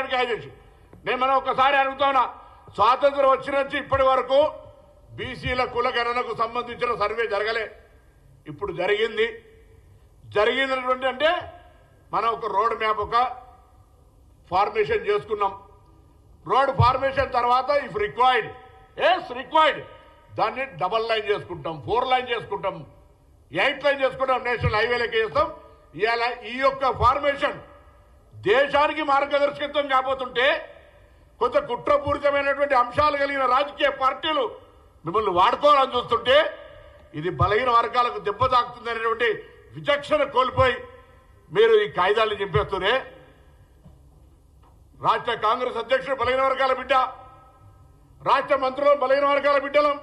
సంవత్సరానికి చేసి నేను మనం ఒకసారి అడుగుతున్నా, స్వాతంత్రం వచ్చిన నుంచి ఇప్పటి వరకు బీసీల కులగణనకు సంబంధించిన సర్వే జరగలే. ఇప్పుడు జరిగినటువంటి అంటే మనం ఒక రోడ్ మ్యాప్ ఒక ఫార్మేషన్ చేసుకున్నాం. రోడ్ ఫార్మేషన్ తర్వాత ఇఫ్ రిక్వైర్డ్ దాన్ని డబల్ లైన్ చేసుకుంటాం, 4 లైన్ చేసుకుంటాం, 8 లైన్ చేసుకుంటాం, నేషనల్ హైవేలకి చేస్తాం. ఇవాళ ఈ యొక్క ఫార్మేషన్ దేశానికి మార్గదర్శకత్వం కాబోతుంటే కొంత కుట్రపూరితమైనటువంటి అంశాలు కలిగిన రాజకీయ పార్టీలు మిమ్మల్ని వాడుకోవాలని చూస్తుంటే ఇది బలహీన వర్గాలకు దెబ్బ తాకుతుందనేటువంటి విచక్షణ కోల్పోయి మీరు ఈ కాయిదాలను చింపేస్తూనే రాష్ట్ర కాంగ్రెస్ అధ్యక్షుడు బలహీన వర్గాల బిడ్డ, రాష్ట్ర మంత్రులు బలహీన వర్గాల బిడ్డలం,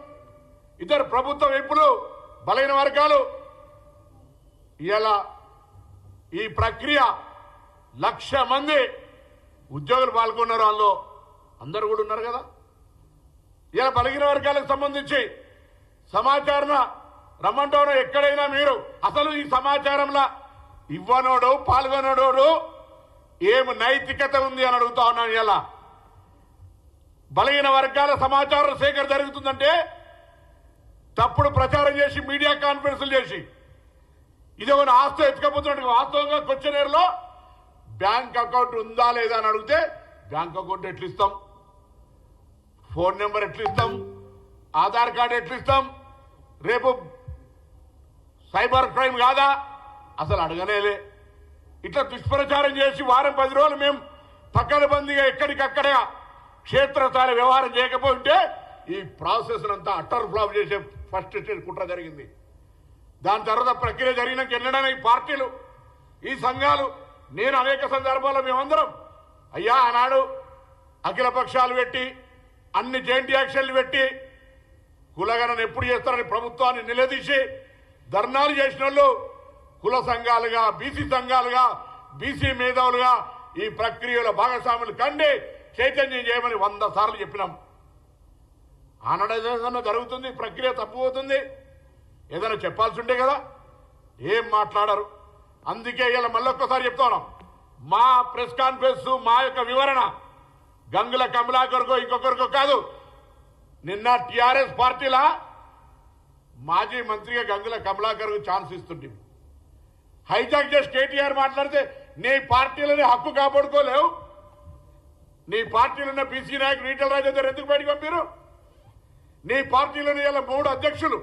ఇద్దరు ప్రభుత్వ వైపులు బలహీన వర్గాలు. ఇలా ఈ ప్రక్రియ 1,00,000 మంది ఉద్యోగులు పాల్గొన్నారు. వాళ్ళు అందరూ కూడా ఉన్నారు కదా. ఇలా బలహీన వర్గాలకు సంబంధించి సమాచారం రమ్మంటాను. ఎక్కడైనా మీరు అసలు ఈ సమాచారంలో ఇవ్వనోడు పాల్గొనోడు ఏం నైతికత ఉంది అని అడుగుతా ఉన్నాను. ఇలా బలహీన వర్గాల సమాచారం సేకరణ జరుగుతుందంటే తప్పుడు ప్రచారం చేసి మీడియా కాన్ఫరెన్స్లు చేసి ఇదేమైనా ఆస్తి ఎత్తుకపోతున్నట్టు వాస్తవంగా క్వశ్చనర్లో బ్యాంక్ అకౌంట్ ఉందా లేదా అని అడిగితే బ్యాంక్ అకౌంట్ ఎట్లు ఇస్తాం, ఫోన్ నెంబర్ ఎట్లు ఇస్తాం, ఆధార్ కార్డు ఎట్లు ఇస్తాం, రేపు సైబర్ క్రైమ్ కాదా అసలు అడగనేలే. ఇట్లా దుష్ప్రచారం చేసి వారం 10 రోజులు మేము పక్కనబందీగా ఎక్కడికక్కడ క్షేత్రస్థాయి వ్యవహారం చేయకపోతే ఈ ప్రాసెస్ అంతా అట్టర్ ఫ్లాప్ చేసే ఫస్ట్ స్టేజ్ కుట్ర జరిగింది. దాని తర్వాత ప్రక్రియ జరిగినాక ఎన్నడైనా ఈ పార్టీలు ఈ సంఘాలు నేను అనేక సందర్భాల్లో మేమందరం అయ్యా ఆనాడు అఖిల పక్షాలు పెట్టి అన్ని జాయింట్ యాక్షన్లు పెట్టి కులగణన ఎప్పుడు చేస్తారని ప్రభుత్వాన్ని నిలదీసి ధర్నాలు చేసిన వాళ్ళు కుల సంఘాలుగా బీసీ సంఘాలుగా బీసీ మేధావులుగా ఈ ప్రక్రియలో భాగస్వాములు కండి చైతన్యం చేయమని 100 సార్లు చెప్పినాం. ఆనాడేదైనా జరుగుతుంది, ప్రక్రియ తప్పుపోతుంది, ఏదైనా చెప్పాల్సి ఉంటే కదా, ఏం మాట్లాడరు. అందుకే ఇలా మళ్ళొక్కసారి చెప్తా ఉన్నాం, మా ప్రెస్ కాన్ఫరెన్స్ మా యొక్క వివరణ గంగుల కమలాకర్కో ఇంకొకరికో కాదు. నిన్న టీఆర్ఎస్ పార్టీలా మాజీ మంత్రిగా గంగుల కమలాకర్కు ఛాన్స్ ఇస్తుంటే హైజాక్ చేసి కేటీఆర్ మాట్లాడితే నీ పార్టీలని హక్కు కాపాడుకోలేవు, నీ పార్టీలో ఉన్న బీసీ నాయకుడు ఈటల రాజేందర్ ఎందుకు బయటకు పంపారు? నీ పార్టీలోని ఇలా 3 అధ్యక్షులు,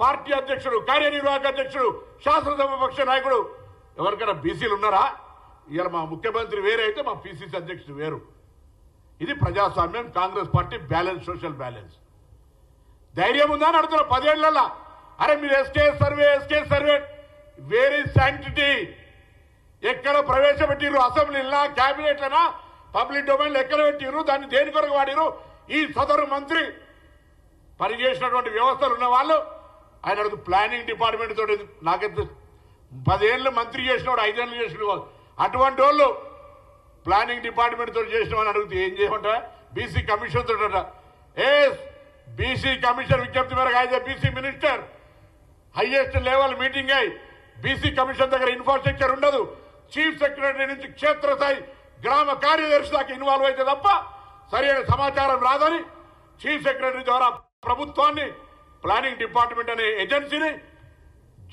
పార్టీ అధ్యక్షుడు, కార్యనిర్వాహక అధ్యక్షుడు, శాసనసభ పక్ష నాయకుడు ఎవరికైనా బీసీలు ఉన్నారా? ఇలా మా ముఖ్యమంత్రి వేరే అయితే మా పీసీసీ అధ్యక్షుడు వేరు. ఇది ప్రజాస్వామ్యం, Congress party balance, social balance. ధైర్యం ఉందా అని అడుగుతున్నా 10 ఏళ్లలో. అరే మీరు ఎస్కే సర్వే వేర్ ఇస్ శాంక్టిటీ? ఎక్కడ ప్రవేశపెట్టిరు? అసెంబ్లీలా, క్యాబినెట్లనా, పబ్లిక్ డొమైన్లు ఎక్కడ పెట్టిరు? దాన్ని దేని కొరకు వాడిరు? ఈ సదరు మంత్రి పనిచేసినటువంటి వ్యవస్థలు ఉన్న వాళ్ళు ఆయన అడుగు ప్లానింగ్ డిపార్ట్మెంట్ తోటి నాకైతే 10 ఏళ్ళు మంత్రి చేసినవాడు 5 ఏళ్ళు చేసిన అటువంటి వాళ్ళు ప్లానింగ్ డిపార్ట్మెంట్ తోటి చేసినామని అడిగితే ఏం చేయమంటా? బీసీ కమిషన్ తోట బీసీ కమిషన్ విజ్ఞప్తి మేరకు అయితే BC minister highest level meeting అయి బీసీ కమిషన్ దగ్గర ఇన్ఫ్రాస్ట్రక్చర్ ఉండదు. చీఫ్ సెక్రటరీ నుంచి క్షేత్రస్థాయి గ్రామ కార్యదర్శి దాకా ఇన్వాల్వ్ అయితే తప్ప సరైన సమాచారం రాదని చీఫ్ సెక్రటరీ ద్వారా ప్రభుత్వాన్ని ప్లానింగ్ డిపార్ట్మెంట్ అనే ఏజెన్సీని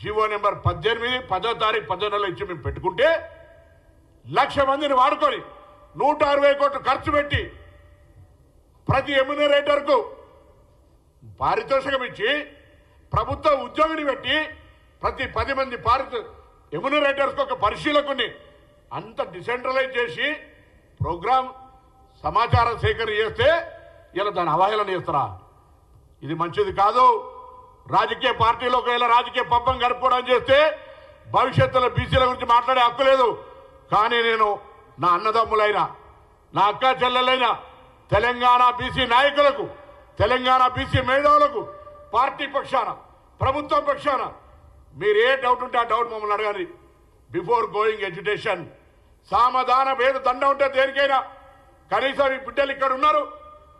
జీవో నెంబర్ 18 10వ తారీఖు 10వ నెల ఇచ్చి మేము పెట్టుకుంటే 1,00,000 మందిని వాడుకొని 160 కోట్లు ఖర్చు పెట్టి ప్రతి ఎమ్యూనరేటర్కు పారితోషికం ఇచ్చి ప్రభుత్వ ఉద్యోగిని పెట్టి ప్రతి 10 మంది ఎమ్యూనరేటర్స్కి ఒక పరిశీలకుని అంత డిసెంట్రలైజ్ చేసి ప్రోగ్రామ్ సమాచారం సేకరణ చేస్తే ఇలా దాని అవహేళన చేస్తారా? ఇది మంచిది కాదు. రాజకీయ పార్టీలో ఒకవేళ రాజకీయ పబ్బం గడుపుకోవడం చేస్తే భవిష్యత్తులో బీసీల గురించి మాట్లాడే హక్కు లేదు. కానీ నేను నా అన్నదమ్ములైన నా అక్క చెల్లెలైన తెలంగాణ బీసీ నాయకులకు, తెలంగాణ బీసీ మేధావులకు పార్టీ పక్షాన, ప్రభుత్వం పక్షాన మీరు ఏ డౌట్ ఉంటే ఆ డౌట్ మమ్మల్ని అడగాలి. బిఫోర్ గోయింగ్ ఎడ్యుకేషన్ సామధాన భేద దండ ఉంటే దేనికైనా కనీసం ఈ బిడ్డలు ఇక్కడ ఉన్నారు,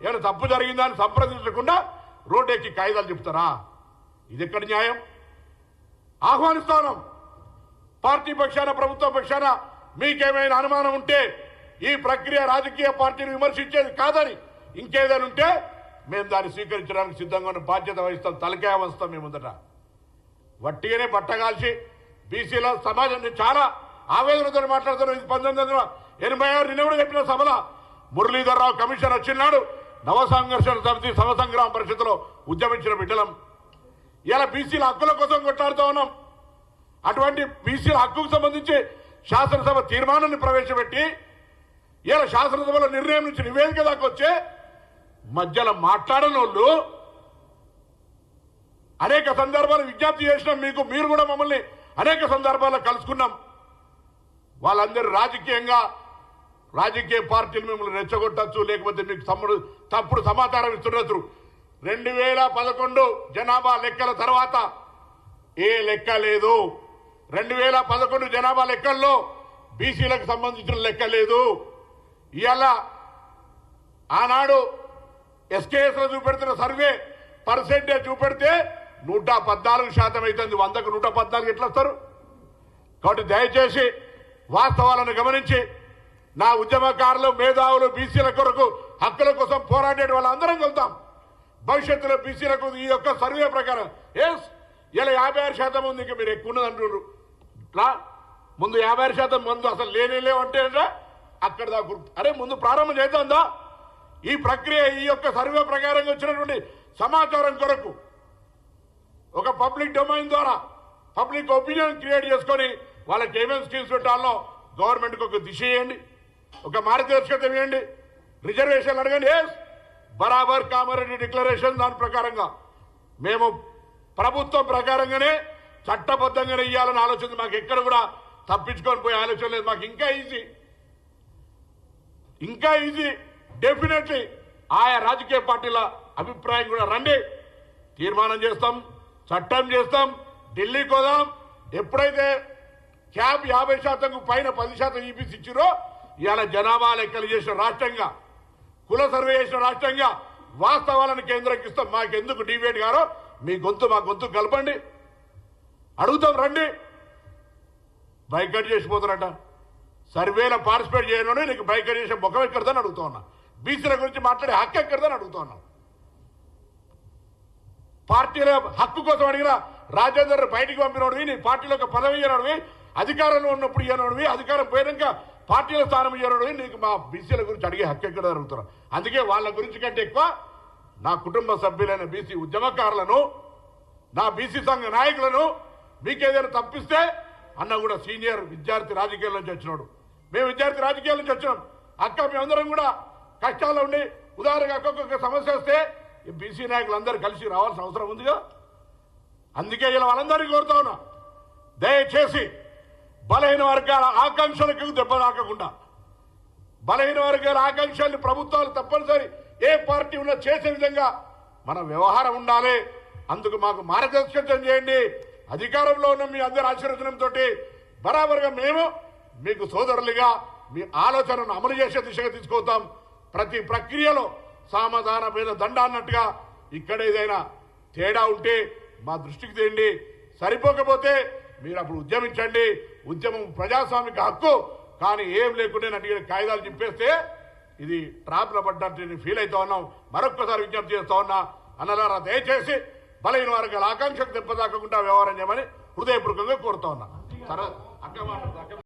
ఏమైనా తప్పు జరిగిందా అని సంప్రదించకుండా రోడ్డు ఎక్కి కాయిదాలు చెప్తారా? ఇది ఎక్కడ న్యాయం? ఆహ్వానిస్తాను పార్టీ పక్షాన, ప్రభుత్వ పక్షాన మీకేమైనా అనుమానం ఉంటే ఈ ప్రక్రియ రాజకీయ పార్టీని విమర్శించేది కాదని ఇంకేదైనా ఉంటే మేము దాన్ని స్వీకరించడానికి సిద్ధంగా ఉన్న బాధ్యత వహిస్తాం, తలకాయ వస్తాం. మేము ముందట వట్టిగానే బట్టగాల్చి బీసీలో సమాజం చాలా ఆవేదనతో మాట్లాడుతున్నాం. 1986 నిన్న కూడా చెప్పిన సభలో మురళీధర్రావు కమిషన్ వచ్చినాడు నవ సంఘర్షణ సమితి సమసంగ్రామ పరిషత్తులో ఉద్యమించిన బిడ్డలం. ఇలా బీసీల హక్కుల కోసం కొట్లాడుతూ ఉన్నాం. అటువంటి బీసీల హక్కుకు సంబంధించి శాసనసభ తీర్మానాన్ని ప్రవేశపెట్టి ఇలా శాసనసభలో నిర్ణయం నుంచి నివేదిక దాకా వచ్చే మధ్యలో మాట్లాడని వాళ్ళు అనేక సందర్భాలు విజ్ఞప్తి చేసినాం. మీరు కూడా మమ్మల్ని అనేక సందర్భాల్లో కలుసుకున్నాం. వాళ్ళందరూ రాజకీయ పార్టీలు మిమ్మల్ని రెచ్చగొట్టచ్చు, లేకపోతే మీకు తప్పుడు సమాచారం ఇస్తున్నారు. 2011 జనాభా లెక్కల తర్వాత ఏ లెక్క లేదు. 2011 జనాభా లెక్కల్లో బీసీలకు సంబంధించిన లెక్క లేదు. ఇవాళ ఆనాడు ఎస్కేఎస్ లో చూపెడుతున్న సర్వే పర్సెంటేజ్ చూపెడితే 114% అవుతుంది. 100కు 114 ఎట్లా వస్తారు? కాబట్టి దయచేసి వాస్తవాలను గమనించి నా ఉద్యమకారులు, మేధావులు, బీసీల కొరకు హక్కుల కోసం పోరాడే వాళ్ళందరం కలుద్దాం. భవిష్యత్తులో బీసీలకు ఈ యొక్క సర్వే ప్రకారం ఇలా 56% ఉంది. ఇంకా మీరు ఎక్కువ ఉన్నది అంటున్నారు. ముందు 56% ముందు అసలు లేవంటే అక్కడ దాకా అరే ముందు ప్రారంభం చేద్దాందా? ఈ ప్రక్రియ ఈ యొక్క సర్వే ప్రకారంగా వచ్చినటువంటి సమాచారం కొరకు ఒక పబ్లిక్ డొమైన్ ద్వారా పబ్లిక్ ఒపీనియన్ క్రియేట్ చేసుకొని వాళ్ళకి ఏమేమి స్కీమ్స్ పెట్టాలో గవర్నమెంట్కి ఒక దిశ ఇవ్వండి, ఒక మార్గదర్శకత ఇవ్వండి, రిజర్వేషన్లు అడగండి. బరాబర్ కామారెడ్డి డిక్లరేషన్ దాని ప్రకారంగా మేము ప్రభుత్వం ప్రకారంగానే చట్టబద్ధంగానే ఇవ్వాలని ఆలోచన. మాకు ఎక్కడ కూడా తప్పించుకొని పోయే ఆలోచన లేదు. మాకు ఇంకా ఈజీ డెఫినెట్లీ ఆయా రాజకీయ పార్టీల అభిప్రాయం కూడా రండి, తీర్మానం చేస్తాం, చట్టం చేస్తాం, ఢిల్లీకి పోదాం. ఎప్పుడైతే క్యాబ్ 50%కు పైన 10% ఈబీసీ ఇచ్చిరో ఇవాళ జనాభా లెక్కలు చేసిన రాష్ట్రంగా, కుల సర్వే చేసిన రాష్ట్రంగా వాస్తవాలను కేంద్రంకి ఇస్తాం. మాకెందుకు డిబేట్ గారో మీ గొంతు మా గొంతు కలపండి, అడుగుతాం రండి. బైకట్ చేసిపోతారట. సర్వేలో పార్టిసిపేట్ చేయను నీకు బైకట్ చేసే ముఖం ఎక్కడదని అడుగుతా ఉన్నా. బీసీల గురించి మాట్లాడే హక్కు ఎక్కడదని అడుగుతా ఉన్నాం. పార్టీల హక్కు కోసం అడిగిన రాజేందర్ బయటికి పంపినోడివి, నీ పార్టీలో ఒక పదవి ఇయ్యనోడివి, అధికారంలో ఉన్నప్పుడు ఇయ్యనోడివి, అధికారం పోయినాక పార్టీల స్థానం ఇయ్యనోడివి, నీకు మా బీసీల గురించి అడిగే హక్కు ఎక్కడ అడుగుతున్నాం. అందుకే వాళ్ళ గురించి కంటే ఎక్కువ నా కుటుంబ సభ్యులైన బీసీ ఉద్యమకారులను, నా బీసీ సంఘ నాయకులను మీకేదైనా తప్పిస్తే అన్న కూడా సీనియర్ విద్యార్థి రాజకీయాల నుంచి వచ్చినాడు. మేము విద్యార్థి రాజకీయాల నుంచి వచ్చినాం. అక్క మేమందరం కూడా కష్టాల్లో ఉండి ఉదాహరణగా ఒక్కొక్క సమస్య వస్తే బీసీ నాయకులందరూ కలిసి రావాల్సిన అవసరం ఉందిగా. అందుకే ఇలా వాళ్ళందరినీ కోరుతా ఉన్నా, దయచేసి బలహీన వర్గాల ఆకాంక్షలకు దెబ్బ తాకకుండా, బలహీన వర్గాల ఆకాంక్షల్ని ప్రభుత్వాలు తప్పనిసరి ఏ పార్టీ ఉన్నా చేసే విధంగా మన వ్యవహారం ఉండాలి. అందుకు మాకు మార్గదర్శకత్వం చేయండి. అధికారంలో ఉన్న మీ అందరి ఆశీర్వచనంతో బరాబర్గా మేము మీకు సోదరులుగా మీ ఆలోచనను అమలు చేసే దిశగా తీసుకొస్తాం. ప్రతి ప్రక్రియలో సామధాన భేద దండ అన్నట్టుగా ఇక్కడ ఏదైనా తేడా ఉంటే మా దృష్టికి తేండి. సరిపోకపోతే మీరు అప్పుడు ఉద్యమించండి. ఉద్యమం ప్రజాస్వామిక హక్కు. కానీ ఏం లేకుండా అడిగిన కాగితాలు చింపేస్తే ఇది ట్రాప్లో పడ్డట్టు ఫీల్ అవుతా ఉన్నాం. మరొక్కసారి విజ్ఞప్తి చేస్తా ఉన్నా, అన్నలారా దయచేసి బలహీన వర్గాల ఆకాంక్షకు దెబ్బ తాకకుండా వ్యవహారం చేయమని హృదయపూర్వకంగా కోరుతా ఉన్నా. సరే అక్క